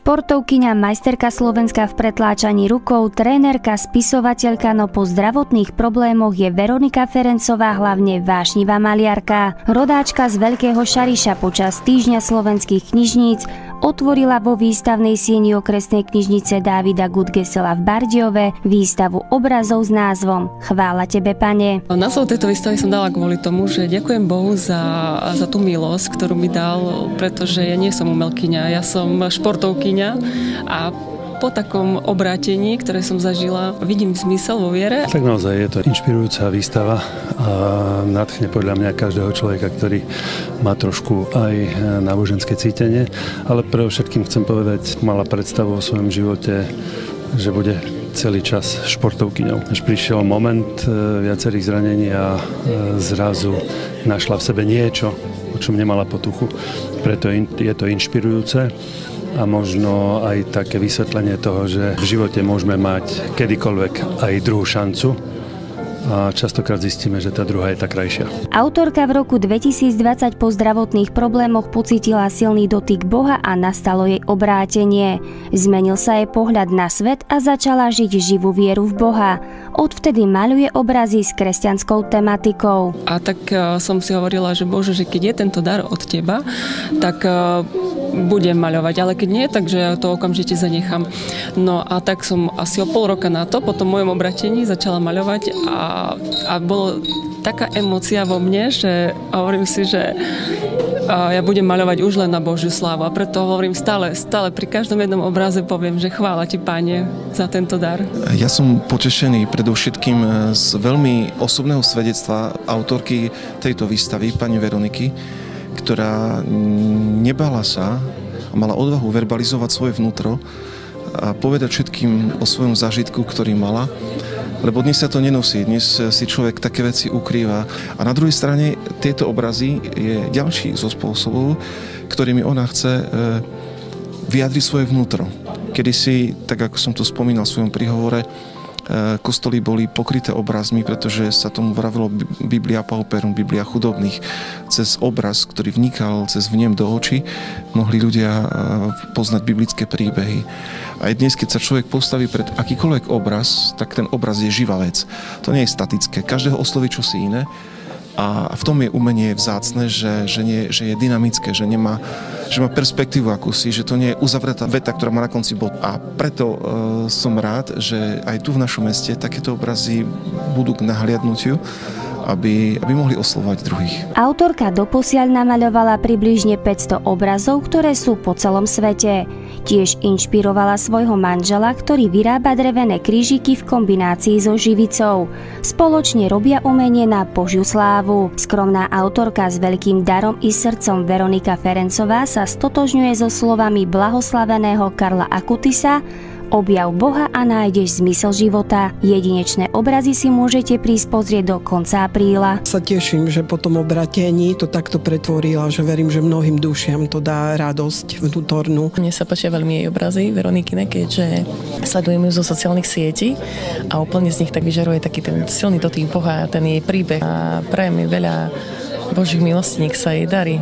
Športovkyňa, majsterka Slovenska v pretláčaní rukou, trénerka, spisovateľka, no po zdravotných problémoch je Veronika Ferencová hlavne vášnivá maliarka. Rodáčka z Veľkého Šariša počas týždňa slovenských knižníc otvorila vo výstavnej sieni okresnej knižnice Dávida Gutgesela v Bardejove výstavu obrazov s názvom Chvála tebe, Pane. Názov tejto výstavy som dala kvôli tomu, že ďakujem Bohu za tú milosť, ktorú mi dal, pretože ja nie som umelkyňa, ja som športovkyňa a po takom obrátení, ktoré som zažila, vidím zmysel vo viere. Tak naozaj je to inšpirujúca výstava a nadchne podľa mňa každého človeka, ktorý má trošku aj náboženské cítenie, ale predovšetkým chcem povedať, mala predstavu o svojom živote, že bude celý čas športovkyňou. Až prišiel moment viacerých zranení a zrazu našla v sebe niečo, o čom nemala potuchu. Preto je to inšpirujúce. A možno aj také vysvetlenie toho, že v živote môžeme mať kedykoľvek aj druhú šancu a častokrát zistíme, že tá druhá je tá krajšia. Autorka v roku 2020 po zdravotných problémoch pocítila silný dotyk Boha a nastalo jej obrátenie. Zmenil sa jej pohľad na svet a začala žiť živú vieru v Boha. Odvtedy maľuje obrazy s kresťanskou tematikou. A tak som si hovorila, že Bože, že keď je tento dar od teba, tak budem maľovať, ale keď nie, takže ja to okamžite zanechám. No a tak som asi o pol roka na to, po tom mojom obratení začala maľovať a bolo taká emócia vo mne, že hovorím si, že ja budem maľovať už len na Božiu slávu a preto hovorím stále pri každom jednom obraze poviem, že chvála ti, Pane, za tento dar. Ja som potešený predovšetkým z veľmi osobného svedectva autorky tejto výstavy, pani Veroniky, ktorá nebala sa a mala odvahu verbalizovať svoje vnútro a povedať všetkým o svojom zážitku, ktorý mala, lebo dnes sa to nenosí, dnes si človek také veci ukrýva. A na druhej strane tieto obrazy je ďalší zo spôsobov, ktorými ona chce vyjadriť svoje vnútro. Kedysi, tak ako som to spomínal v svojom príhovore, kostoly boli pokryté obrazmi, pretože sa tomu vravilo Biblia pauperum, Biblia chudobných. Cez obraz, ktorý vnikal cez vnem do očí, mohli ľudia poznať biblické príbehy. A dnes, keď sa človek postaví pred akýkoľvek obraz, tak ten obraz je živá vec. To nie je statické. Každého osloví čosi iné. A v tom je umenie vzácne, že je dynamické, že má perspektívu akúsi, že to nie je uzavretá veta, ktorá má na konci bod. A preto som rád, že aj tu v našom meste takéto obrazy budú k nahliadnutiu, aby mohli oslovať druhých. Autorka doposiaľ namaľovala približne 500 obrazov, ktoré sú po celom svete. Tiež inšpirovala svojho manžela, ktorý vyrába drevené krížiky v kombinácii so živicou. Spoločne robia umenie na Božiu slávu. Skromná autorka s veľkým darom i srdcom Veronika Ferencová sa stotožňuje so slovami blahoslaveného Karla Akutisa: Objav Boha a nájdeš zmysel života. Jedinečné obrazy si môžete prísť pozrieť do konca apríla. Sa teším, že po tom obratení to takto pretvorila, že verím, že mnohým dušiam to dá radosť vnútornú. Mne sa páčia veľmi jej obrazy Veronikine, keďže sledujem ju zo sociálnych sietí a úplne z nich tak vyžaruje taký ten silný dotyk Boha, ten jej príbeh a prajem mi veľa Božích milostí, nech sa jej darí.